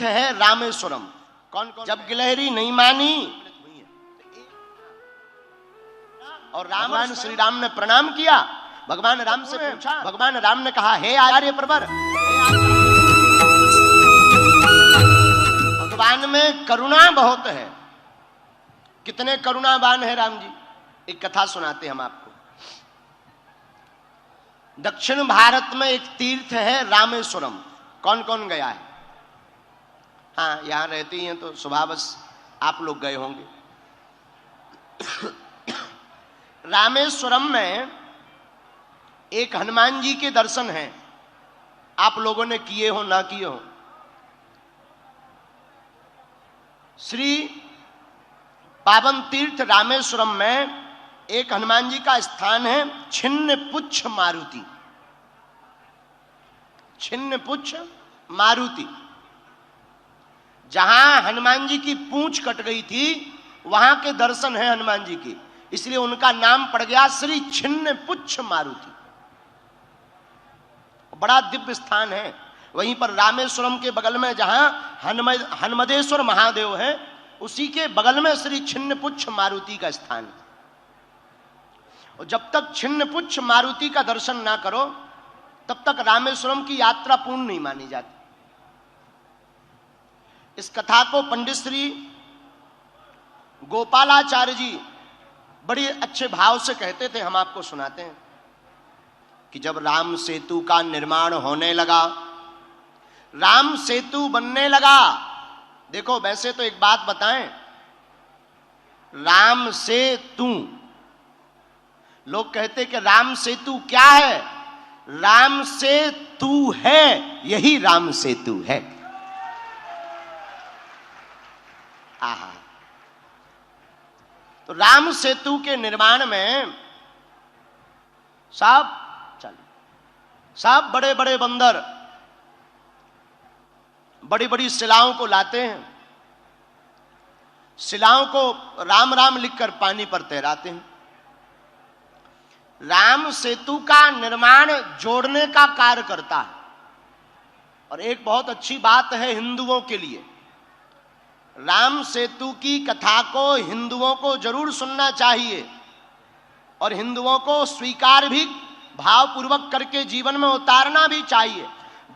तीर्थ है रामेश्वरम। कौन कौन? जब गिलहरी नहीं मानी और भगवान श्री राम ने प्रणाम किया, भगवान राम से पूछा, भगवान राम ने कहा, हे आर्य प्रवर, भगवान में करुणा बहुत है। कितने करुणावान है राम जी। एक कथा सुनाते हम आपको। दक्षिण भारत में एक तीर्थ है रामेश्वरम। कौन कौन गया है? हाँ, यहां रहते ही हैं तो स्वभावश आप लोग गए होंगे। रामेश्वरम में एक हनुमान जी के दर्शन हैं। आप लोगों ने किए हो ना किए हो। श्री पावन तीर्थ रामेश्वरम में एक हनुमान जी का स्थान है, छिन्न पुच्छ मारुति। छिन्न पुच्छ मारुति, जहां हनुमान जी की पूंछ कट गई थी, वहां के दर्शन है हनुमान जी की, इसलिए उनका नाम पड़ गया श्री छिन्न पुच्छ मारुति। बड़ा दिव्य स्थान है। वहीं पर रामेश्वरम के बगल में जहां हनुमदेश्वर महादेव है, उसी के बगल में श्री छिन्नपुच्छ मारुति का स्थान है। और जब तक छिन्नपुच्छ मारुति का दर्शन ना करो, तब तक रामेश्वरम की यात्रा पूर्ण नहीं मानी जाती। इस कथा को पंडित श्री गोपालाचार्य जी बड़ी अच्छे भाव से कहते थे। हम आपको सुनाते हैं कि जब राम सेतु का निर्माण होने लगा, राम सेतु बनने लगा। देखो, वैसे तो एक बात बताएं, राम सेतु, लोग कहते कि राम सेतु क्या है? राम से तू है, यही राम सेतु है। आहा, तो राम सेतु के निर्माण में सब बड़े बड़े बंदर बड़ी बड़ी शिलाओं को लाते हैं। शिलाओं को राम राम लिखकर पानी पर तैराते हैं। राम सेतु का निर्माण जोड़ने का कार्य करता है। और एक बहुत अच्छी बात है हिंदुओं के लिए, राम सेतु की कथा को हिंदुओं को जरूर सुनना चाहिए और हिंदुओं को स्वीकार भी भावपूर्वक करके जीवन में उतारना भी चाहिए।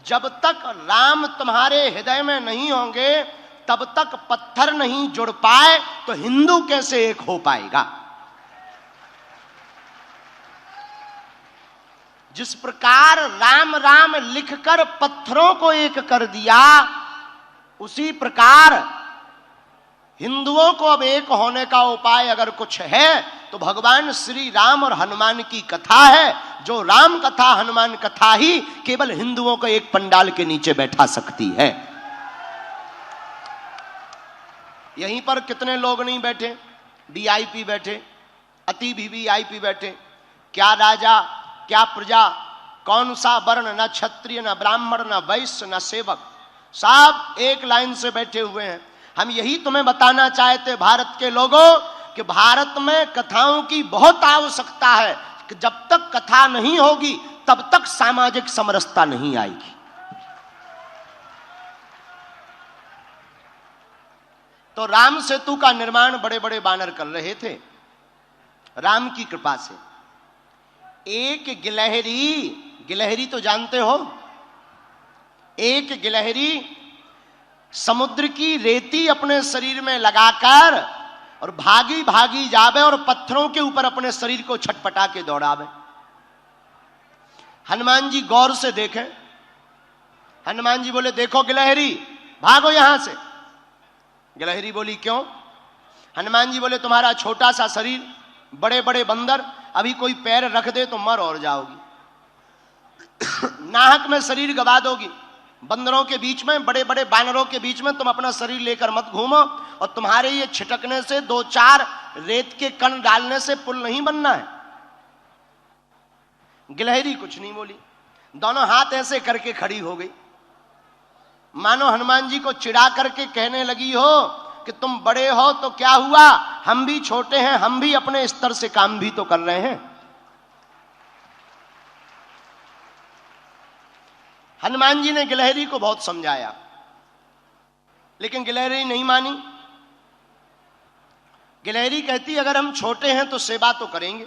जब तक राम तुम्हारे हृदय में नहीं होंगे, तब तक पत्थर नहीं जुड़ पाए तो हिंदू कैसे एक हो पाएगा। जिस प्रकार राम राम लिखकर पत्थरों को एक कर दिया, उसी प्रकार हिंदुओं को अब एक होने का उपाय अगर कुछ है तो भगवान श्री राम और हनुमान की कथा है। जो राम कथा हनुमान कथा ही केवल हिंदुओं को एक पंडाल के नीचे बैठा सकती है। यहीं पर कितने लोग नहीं बैठे, वीआईपी बैठे, अति वीवीआईपी बैठे। क्या राजा, क्या प्रजा, कौन सा वर्ण, न क्षत्रिय न ब्राह्मण न वैश्य न सेवक, सब एक लाइन से बैठे हुए हैं। हम यही तुम्हें बताना चाहते भारत के लोगों कि भारत में कथाओं की बहुत आवश्यकता है। कि जब तक कथा नहीं होगी तब तक सामाजिक समरसता नहीं आएगी। तो राम सेतु का निर्माण बड़े बड़े बानर कर रहे थे। राम की कृपा से एक गिलहरी तो जानते हो, एक गिलहरी समुद्र की रेती अपने शरीर में लगाकर और भागी भागी जावे और पत्थरों के ऊपर अपने शरीर को छटपटा के दौड़ावे। हनुमान जी गौर से देखें। हनुमान जी बोले, देखो गिलहरी, भागो यहां से। गिलहरी बोली, क्यों? हनुमान जी बोले, तुम्हारा छोटा सा शरीर, बड़े बड़े बंदर, अभी कोई पैर रख दे तो मर और जाओगी, नाहक में शरीर गवा दोगी। बंदरों के बीच में, बड़े बड़े बानरों के बीच में तुम अपना शरीर लेकर मत घूमो। और तुम्हारे ये छिटकने से, दो चार रेत के कण डालने से पुल नहीं बनना है। गिलहरी कुछ नहीं बोली, दोनों हाथ ऐसे करके खड़ी हो गई, मानो हनुमान जी को चिढ़ा करके कहने लगी हो कि तुम बड़े हो तो क्या हुआ, हम भी छोटे हैं, हम भी अपने स्तर से काम भी तो कर रहे हैं। हनुमान जी ने गिलहरी को बहुत समझाया। लेकिन गिलहरी नहीं मानी। गिलहरी कहती अगर हम छोटे हैं तो सेवा तो करेंगे।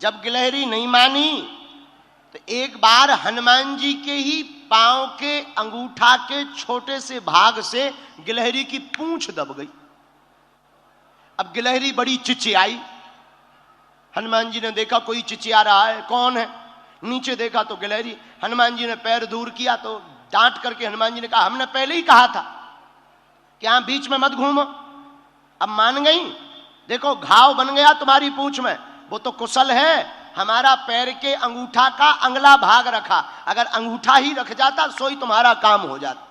जब गिलहरी नहीं मानी तो एक बार हनुमान जी के ही पांव के अंगूठा के छोटे से भाग से गिलहरी की पूंछ दब गई। अब गिलहरी बड़ी चिचियाई। हनुमान जी ने देखा कोई चिचिया रहा है, कौन है? नीचे देखा तो गिलहरी। हनुमान जी ने पैर दूर किया तो डांट करके हनुमान जी ने कहा हमने पहले ही कहा था कि यहां बीच में मत घूमो। अब मान गई। देखो घाव बन गया तुम्हारी पूंछ में, वो तो कुशल है हमारा पैर के अंगूठा का अगला भाग रखा, अगर अंगूठा ही रख जाता सोई तुम्हारा काम हो जाता।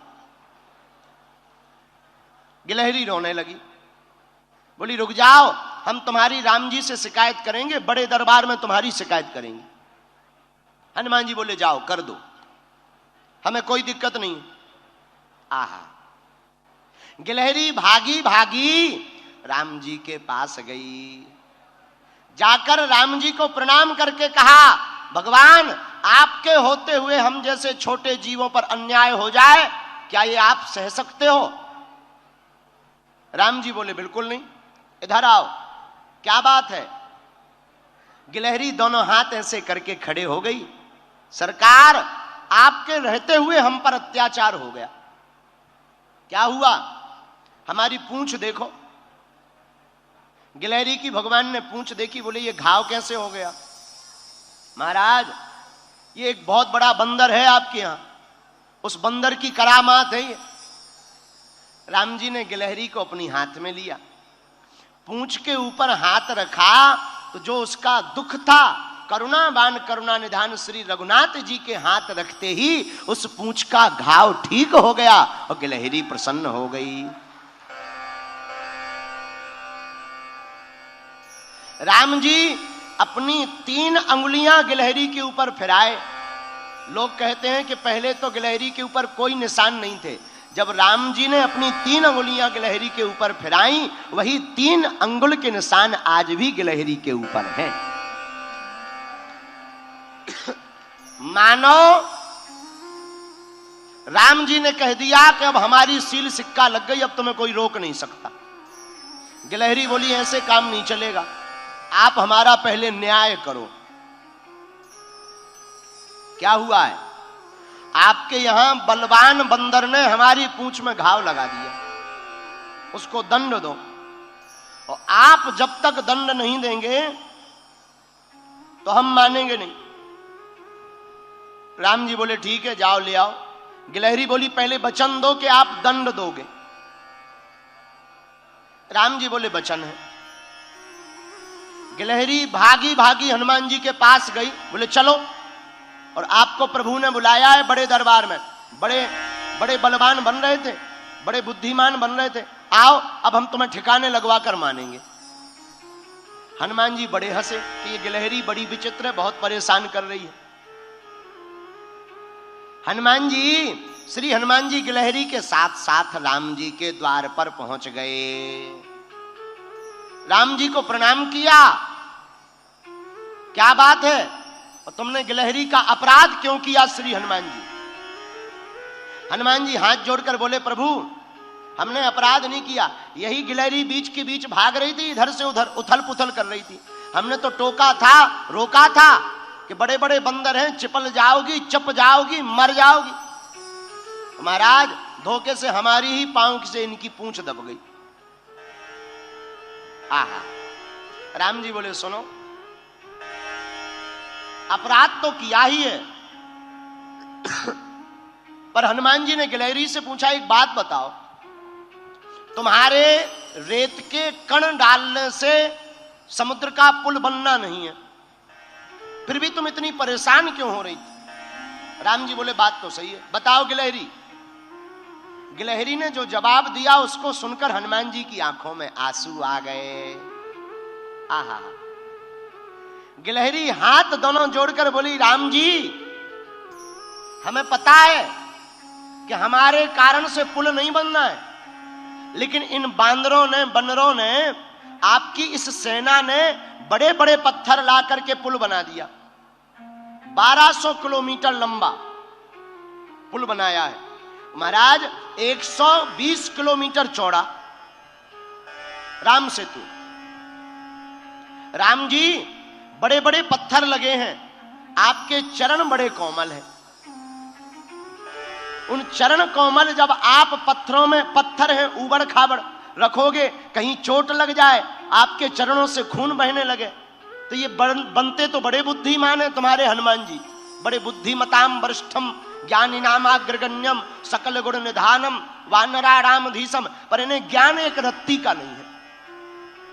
गिलहरी रोने लगी, बोली रुक जाओ, हम तुम्हारी राम जी से शिकायत करेंगे, बड़े दरबार में तुम्हारी शिकायत करेंगे। हनुमान जी बोले जाओ कर दो, हमें कोई दिक्कत नहीं। आहा, गिलहरी भागी भागी राम जी के पास गई। जाकर राम जी को प्रणाम करके कहा भगवान आपके होते हुए हम जैसे छोटे जीवों पर अन्याय हो जाए, क्या ये आप सह सकते हो? राम जी बोले बिल्कुल नहीं, इधर आओ, क्या बात है? गिलहरी दोनों हाथ ऐसे करके खड़े हो गई। सरकार आपके रहते हुए हम पर अत्याचार हो गया। क्या हुआ? हमारी पूंछ देखो। गिलहरी की भगवान ने पूंछ देखी, बोले ये घाव कैसे हो गया? महाराज ये एक बहुत बड़ा बंदर है आपके यहां, उस बंदर की करामात है ये। राम जी ने गिलहरी को अपनी हाथ में लिया, पूंछ के ऊपर हाथ रखा तो जो उसका दुख था, करुणावान करुणा निधान श्री रघुनाथ जी के हाथ रखते ही उस पूंछ का घाव ठीक हो गया और गिलहरी प्रसन्न हो गई। राम जी अपनी 3 अंगुलियां गिलहरी के ऊपर फिराए। लोग कहते हैं कि पहले तो गिलहरी के ऊपर कोई निशान नहीं थे, जब राम जी ने अपनी 3 अंगुलियां गिलहरी के ऊपर फिराई, वही 3 अंगुल के निशान आज भी गिलहरी के ऊपर हैं। मानो राम जी ने कह दिया कि अब हमारी सील सिक्का लग गई, अब तुम्हें कोई रोक नहीं सकता। गिलहरी बोली ऐसे काम नहीं चलेगा, आप हमारा पहले न्याय करो। क्या हुआ है? आपके यहां बलवान बंदर ने हमारी पूंछ में घाव लगा दिया, उसको दंड दो। और आप जब तक दंड नहीं देंगे तो हम मानेंगे नहीं। राम जी बोले ठीक है जाओ ले आओ। गिलहरी बोली पहले वचन दो कि आप दंड दोगे। राम जी बोले वचन है। गिलहरी भागी भागी हनुमान जी के पास गई, बोले चलो, और आपको प्रभु ने बुलाया है बड़े दरबार में, बड़े बड़े बलवान बन रहे थे, बड़े बुद्धिमान बन रहे थे, आओ अब हम तुम्हें ठिकाने लगवा कर मानेंगे। हनुमान जी बड़े हंसे कि ये गिलहरी बड़ी विचित्र है, बहुत परेशान कर रही है। हनुमान जी, श्री हनुमान जी गिलहरी के साथ साथ राम जी के द्वार पर पहुंच गए। राम जी को प्रणाम किया, क्या बात है और तुमने गिलहरी का अपराध क्यों किया श्री हनुमान जी? हनुमान जी हाथ जोड़कर बोले प्रभु हमने अपराध नहीं किया, यही गिलहरी बीच के बीच भाग रही थी, इधर से उधर उथल पुथल कर रही थी, हमने तो टोका था, रोका था कि बड़े बड़े बंदर हैं, चिपल जाओगी, चप जाओगी, मर जाओगी। महाराज धोखे से हमारी ही पांव से इनकी पूंछ दब गई। आहा, राम जी बोले सुनो, अपराध तो किया ही है, पर हनुमान जी ने गिलहरी से पूछा एक बात बताओ, तुम्हारे रेत के कण डालने से समुद्र का पुल बनना नहीं है, फिर भी तुम इतनी परेशान क्यों हो रही थी? राम जी बोले बात तो सही है, बताओ गिलहरी। गिलहरी ने जो जवाब दिया उसको सुनकर हनुमान जी की आंखों में आंसू आ गए। आहा, गिलहरी हाथ दोनों जोड़कर बोली राम जी हमें पता है कि हमारे कारण से पुल नहीं बनना है, लेकिन इन बांदरों ने, बंदरों ने, आपकी इस सेना ने बड़े बड़े पत्थर ला करके पुल बना दिया। 1200 किलोमीटर लंबा पुल बनाया है, महाराज 120 किलोमीटर चौड़ा राम सेतु। राम जी बड़े बड़े पत्थर लगे हैं, आपके चरण बड़े कोमल हैं। उन चरण कोमल जब आप पत्थरों में, पत्थर हैं ऊबड़ खाबड़, रखोगे कहीं चोट लग जाए, आपके चरणों से खून बहने लगे, तो ये बनते तो बड़े बुद्धिमान हैं तुम्हारे हनुमान जी, बड़े बुद्धिमताम वरिष्ठम ज्ञानिनामाग्रगण्यम सकल गुण निधानम वानराणामधीशम। पर इन्हें ज्ञान एक रत्ती का नहीं है,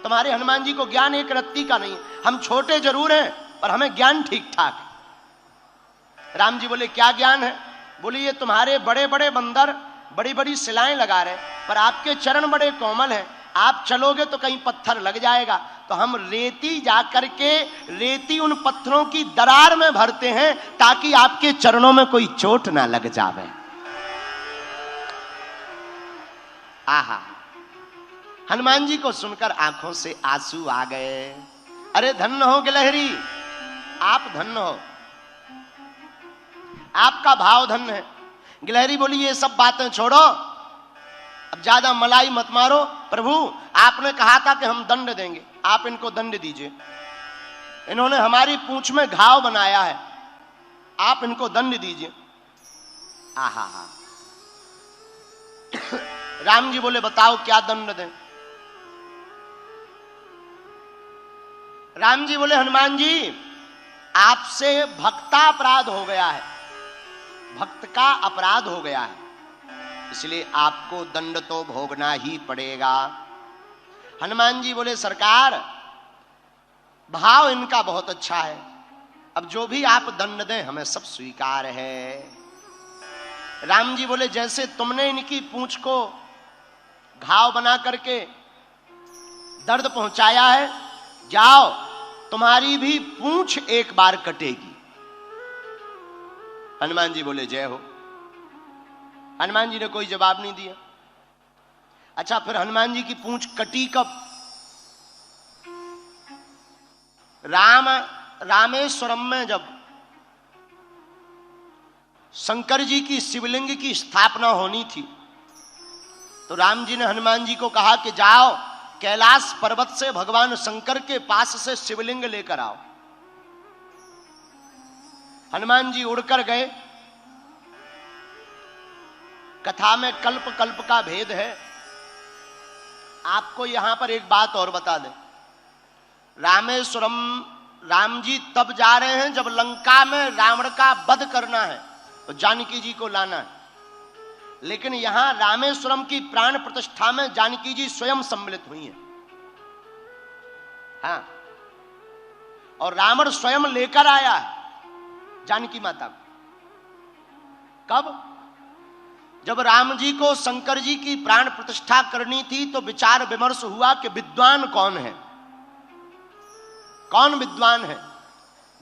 तुम्हारे हनुमान जी को ज्ञान एक रत्ती का नहीं है। हम छोटे जरूर हैं पर हमें ज्ञान ठीक ठाक है। राम जी बोले क्या ज्ञान है? बोले ये तुम्हारे बड़े बड़े बंदर बड़ी बड़ी सिलाएं लगा रहे, पर आपके चरण बड़े कोमल हैं, आप चलोगे तो कहीं पत्थर लग जाएगा, तो हम रेती जाकर के रेती उन पत्थरों की दरार में भरते हैं ताकि आपके चरणों में कोई चोट ना लग जावे। आहा, हनुमान जी को सुनकर आंखों से आंसू आ गए। अरे धन्य हो गिलहरी, आप धन्य हो, आपका भाव धन्य है। गिलहरी बोली ये सब बातें छोड़ो, अब ज्यादा मलाई मत मारो। प्रभु आपने कहा था कि हम दंड देंगे, आप इनको दंड दीजिए। इन्होंने हमारी पूंछ में घाव बनाया है, आप इनको दंड दीजिए। आहा हा। राम जी बोले बताओ क्या दंड दें? राम जी बोले हनुमान जी आपसे भक्तापराध हो गया है, भक्त का अपराध हो गया है, इसलिए आपको दंड तो भोगना ही पड़ेगा। हनुमान जी बोले सरकार भाव इनका बहुत अच्छा है, अब जो भी आप दंड दें हमें सब स्वीकार है। राम जी बोले जैसे तुमने इनकी पूंछ को घाव बना करके दर्द पहुंचाया है, जाओ तुम्हारी भी पूंछ एक बार कटेगी। हनुमान जी बोले जय हो। हनुमान जी ने कोई जवाब नहीं दिया। अच्छा फिर हनुमान जी की पूंछ कटी कब? रामेश्वरम में जब शंकर जी की शिवलिंग की स्थापना होनी थी, तो राम जी ने हनुमान जी को कहा कि जाओ कैलाश पर्वत से भगवान शंकर के पास से शिवलिंग लेकर आओ। हनुमान जी उड़कर गए। कथा में कल्प कल्प का भेद है। आपको यहां पर एक बात और बता दें, रामेश्वरम राम जी तब जा रहे हैं जब लंका में रावण का वध करना है, तो जानकी जी को लाना है। लेकिन यहां रामेश्वरम की प्राण प्रतिष्ठा में जानकी जी स्वयं सम्मिलित हुई हैं। हाँ, और रावण स्वयं लेकर आया है जानकी माता को। कब? जब राम जी को शंकर जी की प्राण प्रतिष्ठा करनी थी तो विचार विमर्श हुआ कि विद्वान कौन है, कौन विद्वान है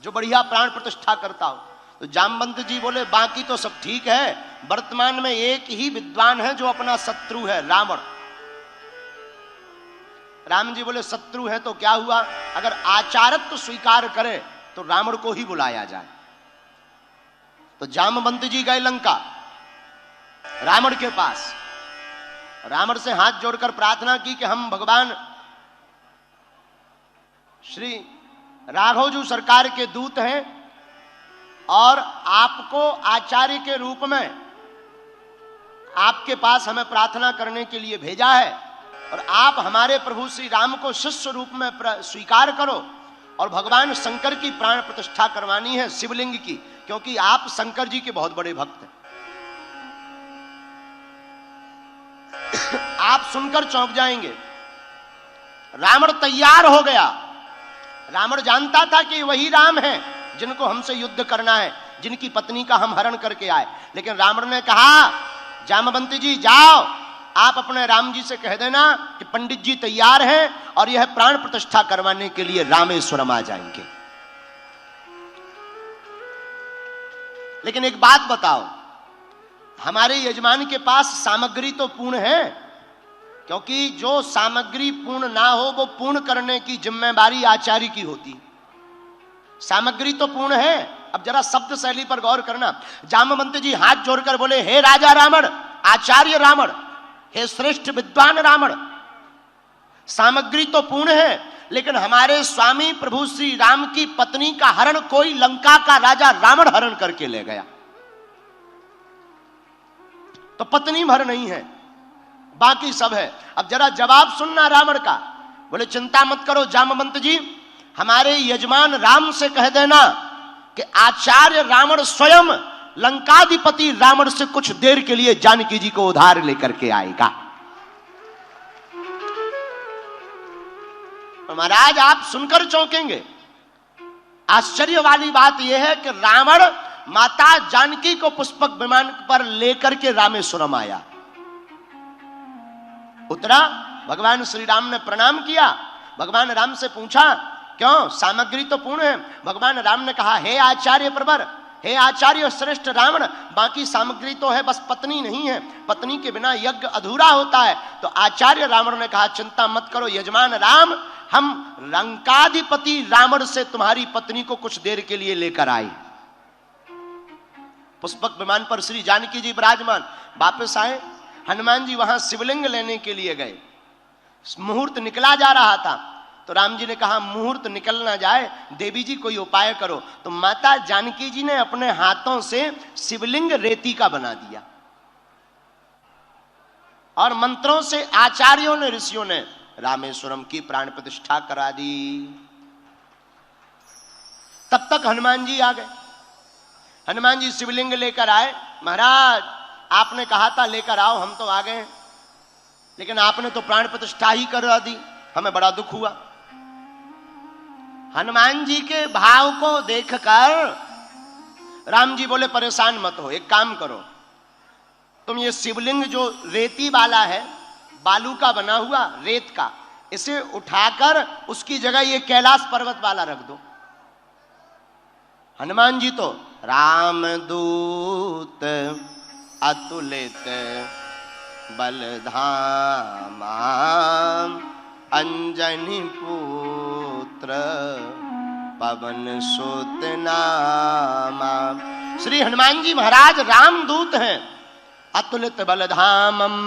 जो बढ़िया प्राण प्रतिष्ठा करता हो। तो जामवंत जी बोले बाकी तो सब ठीक है, वर्तमान में एक ही विद्वान है जो अपना शत्रु है, रावण। राम जी बोले शत्रु है तो क्या हुआ, अगर आचारत्व स्वीकार करे तो रावण को ही बुलाया जाए। तो जामवंत जी गए लंका रावण के पास, रावण से हाथ जोड़कर प्रार्थना की कि हम भगवान श्री राघवजू सरकार के दूत हैं और आपको आचार्य के रूप में आपके पास हमें प्रार्थना करने के लिए भेजा है, और आप हमारे प्रभु श्री राम को शिष्य रूप में स्वीकार करो और भगवान शंकर की प्राण प्रतिष्ठा करवानी है शिवलिंग की, क्योंकि आप शंकर जी के बहुत बड़े भक्त हैं। आप सुनकर चौंक जाएंगे। रावण तैयार हो गया। रावण जानता था कि वही राम है जिनको हमसे युद्ध करना है, जिनकी पत्नी का हम हरण करके आए। लेकिन रावण ने कहा जामवंत जी जाओ, आप अपने राम जी से कह देना कि पंडित जी तैयार हैं और यह प्राण प्रतिष्ठा करवाने के लिए रामेश्वरम आ जाएंगे। लेकिन एक बात बताओ, हमारे यजमान के पास सामग्री तो पूर्ण है, क्योंकि जो सामग्री पूर्ण ना हो वो पूर्ण करने की जिम्मेदारी आचार्य की होती। सामग्री तो पूर्ण है। अब जरा शब्द शैली पर गौर करना। जामवंत जी हाथ जोड़कर बोले हे राजा रावण, आचार्य रावण, हे श्रेष्ठ विद्वान रावण, सामग्री तो पूर्ण है, लेकिन हमारे स्वामी प्रभु श्री राम की पत्नी का हरण कोई लंका का राजा रावण हरण करके ले गया। तो पत्नी भर नहीं है, बाकी सब है। अब जरा जवाब सुनना रावण का। बोले चिंता मत करो जामवंत जी, हमारे यजमान राम से कह देना कि आचार्य रावण स्वयं लंकाधिपति रावण से कुछ देर के लिए जानकी जी को उधार लेकर के आएगा। महाराज आप सुनकर चौंकेंगे। आश्चर्य वाली बात यह है कि रावण माता जानकी को पुष्पक विमान पर लेकर के रामेश्वरम आया, उतरा, भगवान श्री राम ने प्रणाम किया, भगवान राम से पूछा क्यों, सामग्री तो पूर्ण है। भगवान राम ने कहा हे आचार्य प्रवर, हे आचार्य श्रेष्ठ रावण, बाकी सामग्री तो है, बस पत्नी नहीं है, पत्नी के बिना यज्ञ अधूरा होता है। तो आचार्य रावण ने कहा चिंता मत करो यजमान राम, हम लंकाधिपति रावण से तुम्हारी पत्नी को कुछ देर के लिए लेकर आए। पुष्पक विमान पर श्री जानकी जी विराजमान, वापस आए, हनुमान जी वहां शिवलिंग लेने के लिए गए। मुहूर्त निकला जा रहा था, तो राम जी ने कहा मुहूर्त निकल ना जाए, देवी जी कोई उपाय करो। तो माता जानकी जी ने अपने हाथों से शिवलिंग रेती का बना दिया और मंत्रों से आचार्यों ने, ऋषियों ने रामेश्वरम की प्राण प्रतिष्ठा करा दी। तब तक हनुमान जी आ गए। हनुमान जी शिवलिंग लेकर आए। महाराज आपने कहा था लेकर आओ, हम तो आ गए, लेकिन आपने तो प्राण प्रतिष्ठा ही करा दी, हमें बड़ा दुख हुआ। हनुमान जी के भाव को देखकर राम जी बोले परेशान मत हो, एक काम करो, तुम ये शिवलिंग जो रेती वाला है, बालू का बना हुआ, रेत का, इसे उठाकर उसकी जगह ये कैलाश पर्वत वाला रख दो। हनुमान जी तो रामदूत अतुलित बलधामा अंजनी पुत्र पवन सुत नामा। श्री हनुमान जी महाराज रामदूत हैं, अतुलित बलधामम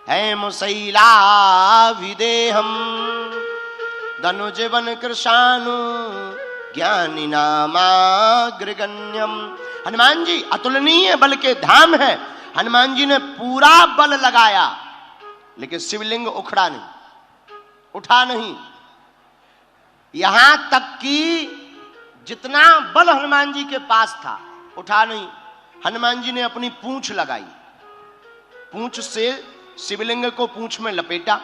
हेम शैला विदेहम धनुजवन कृशानु ज्ञानी नामाग्रगण्यम। हनुमान जी अतुलनीय बल के धाम है। हनुमान जी ने पूरा बल लगाया, लेकिन शिवलिंग उखड़ा नहीं, उठा नहीं। यहां तक कि जितना बल हनुमान जी के पास था उठा नहीं। हनुमान जी ने अपनी पूंछ लगाई, पूंछ से शिवलिंग को पूंछ में लपेटा।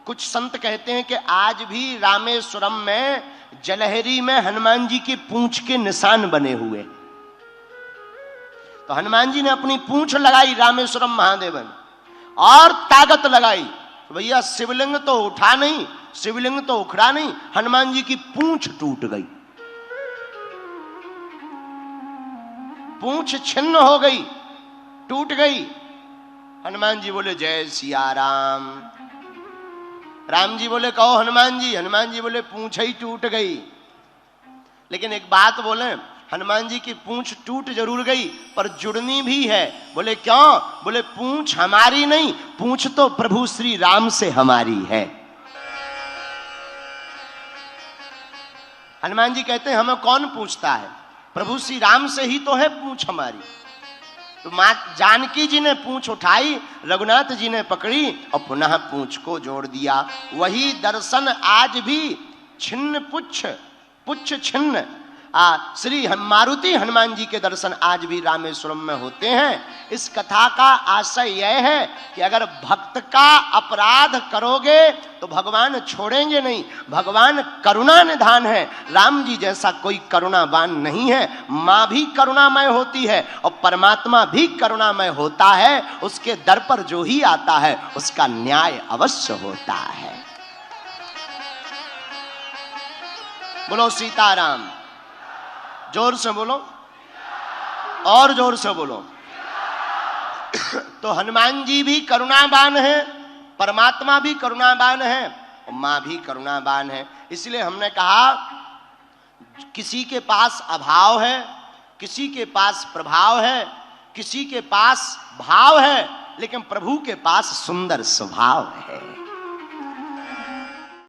कुछ संत कहते हैं कि आज भी रामेश्वरम में जलहरी में हनुमान जी की पूंछ के निशान बने हुए। तो हनुमान जी ने अपनी पूंछ लगाई रामेश्वरम महादेव में और ताकत लगाई। तो भैया शिवलिंग तो उठा नहीं, शिवलिंग तो उखड़ा नहीं, हनुमान जी की पूंछ टूट गई, पूंछ छिन्न हो गई, टूट गई। हनुमान जी बोले जय सिया राम। राम जी बोले कहो हनुमान जी। हनुमान जी बोले पूंछ ही टूट गई। लेकिन एक बात बोले, हनुमान जी की पूंछ टूट जरूर गई पर जुड़नी भी है। बोले क्यों? बोले पूंछ हमारी नहीं, पूंछ तो प्रभु श्री राम से हमारी है। हनुमान जी कहते हैं हमें कौन पूछता है, प्रभु श्री राम से ही तो है पूंछ हमारी। तो मां जानकी जी ने पूंछ उठाई, रघुनाथ जी ने पकड़ी और पुनः पूंछ को जोड़ दिया। वही दर्शन आज भी छिन्न पुच्छ, पुच्छ छिन्न श्री मारुति हनुमान जी के दर्शन आज भी रामेश्वरम में होते हैं। इस कथा का आशय यह है कि अगर भक्त का अपराध करोगे तो भगवान छोड़ेंगे नहीं। भगवान करुणा निधान है, राम जी जैसा कोई करुणावान नहीं है। माँ भी करुणामय होती है और परमात्मा भी करुणामय होता है। उसके दर पर जो ही आता है उसका न्याय अवश्य होता है। बोलो सीताराम। जोर से बोलो और जोर से बोलो। तो हनुमान जी भी करुणावान है, परमात्मा भी करुणावान है और मां भी करुणावान है। इसलिए हमने कहा किसी के पास अभाव है, किसी के पास प्रभाव है, किसी के पास भाव है लेकिन प्रभु के पास सुंदर स्वभाव है।